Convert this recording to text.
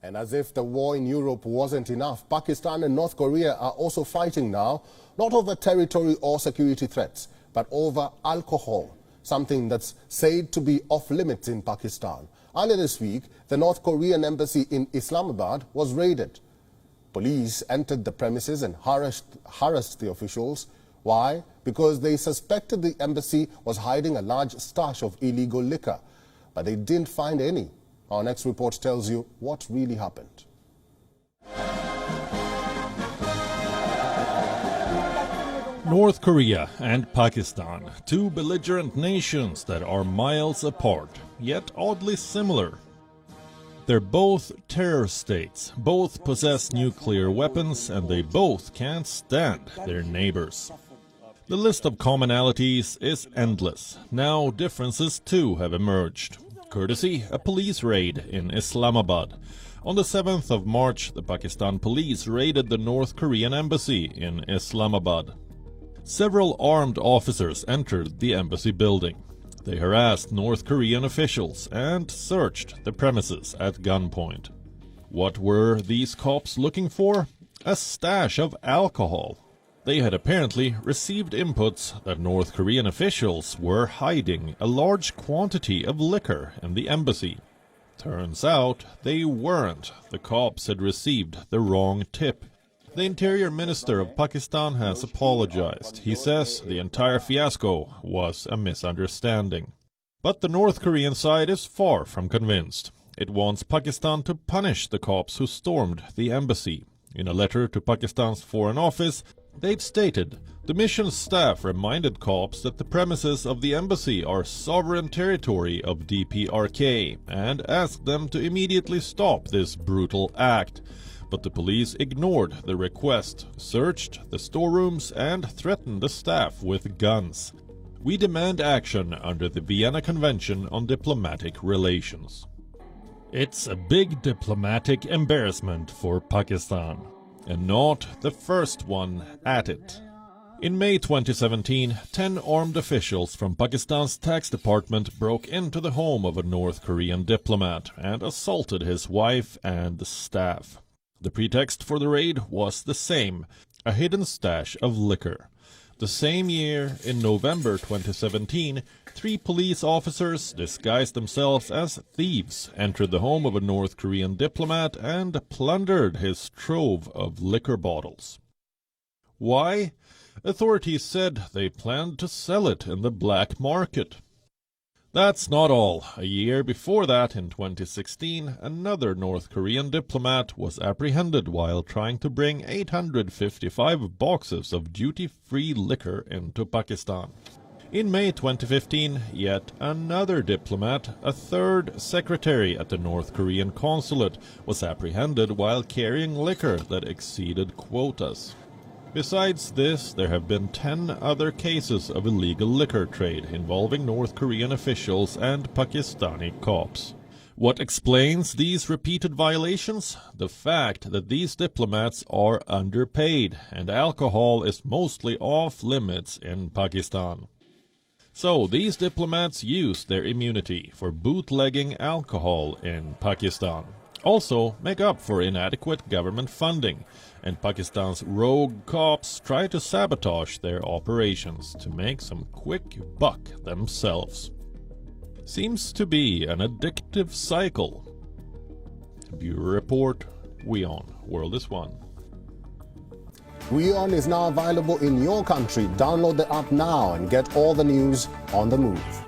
And as if the war in Europe wasn't enough, Pakistan and North Korea are also fighting now, not over territory or security threats, but over alcohol, something that's said to be off limits in Pakistan. Earlier this week, the North Korean embassy in Islamabad was raided. Police entered the premises and harassed the officials. Why? Because they suspected the embassy was hiding a large stash of illegal liquor, but they didn't find any. Our next report tells you what really happened. North Korea and Pakistan, two belligerent nations that are miles apart, yet oddly similar. They're both terror states, both possess nuclear weapons, and they both can't stand their neighbors. The list of commonalities is endless. Now differences too have emerged. Courtesy a police raid in Islamabad. On the 7th of March, the Pakistan police raided the North Korean embassy in Islamabad. Several armed officers entered the embassy building. They harassed North Korean officials and searched the premises at gunpoint. What were these cops looking for? A stash of alcohol. They had apparently received inputs that North Korean officials were hiding a large quantity of liquor in the embassy. Turns out they weren't. The cops had received the wrong tip. The Interior Minister of Pakistan has apologized. He says the entire fiasco was a misunderstanding. But the North Korean side is far from convinced. It wants Pakistan to punish the cops who stormed the embassy. In a letter to Pakistan's Foreign Office, they've stated, the mission's staff reminded cops that the premises of the embassy are sovereign territory of DPRK and asked them to immediately stop this brutal act. But the police ignored the request, searched the storerooms and threatened the staff with guns. We demand action under the Vienna Convention on Diplomatic Relations. It's a big diplomatic embarrassment for Pakistan, and not the first one at it. In May 2017, 10 armed officials from Pakistan's tax department broke into the home of a North Korean diplomat and assaulted his wife and staff. The pretext for the raid was the same, a hidden stash of liquor. The same year, in November 2017, 3 police officers disguised themselves as thieves, entered the home of a North Korean diplomat and plundered his trove of liquor bottles. Why? Authorities said they planned to sell it in the black market. That's not all. A year before that, in 2016, another North Korean diplomat was apprehended while trying to bring 855 boxes of duty-free liquor into Pakistan. In May 2015, yet another diplomat, a third secretary at the North Korean consulate, was apprehended while carrying liquor that exceeded quotas. Besides this, there have been 10 other cases of illegal liquor trade involving North Korean officials and Pakistani cops. What explains these repeated violations? The fact that these diplomats are underpaid, and alcohol is mostly off limits in Pakistan. So these diplomats use their immunity for bootlegging alcohol in Pakistan. Also make up for inadequate government funding, and Pakistan's rogue cops try to sabotage their operations to make some quick buck themselves. Seems to be an addictive cycle. Bureau Report, WION, World is One. WION is now available in your country. Download the app now and get all the news on the move.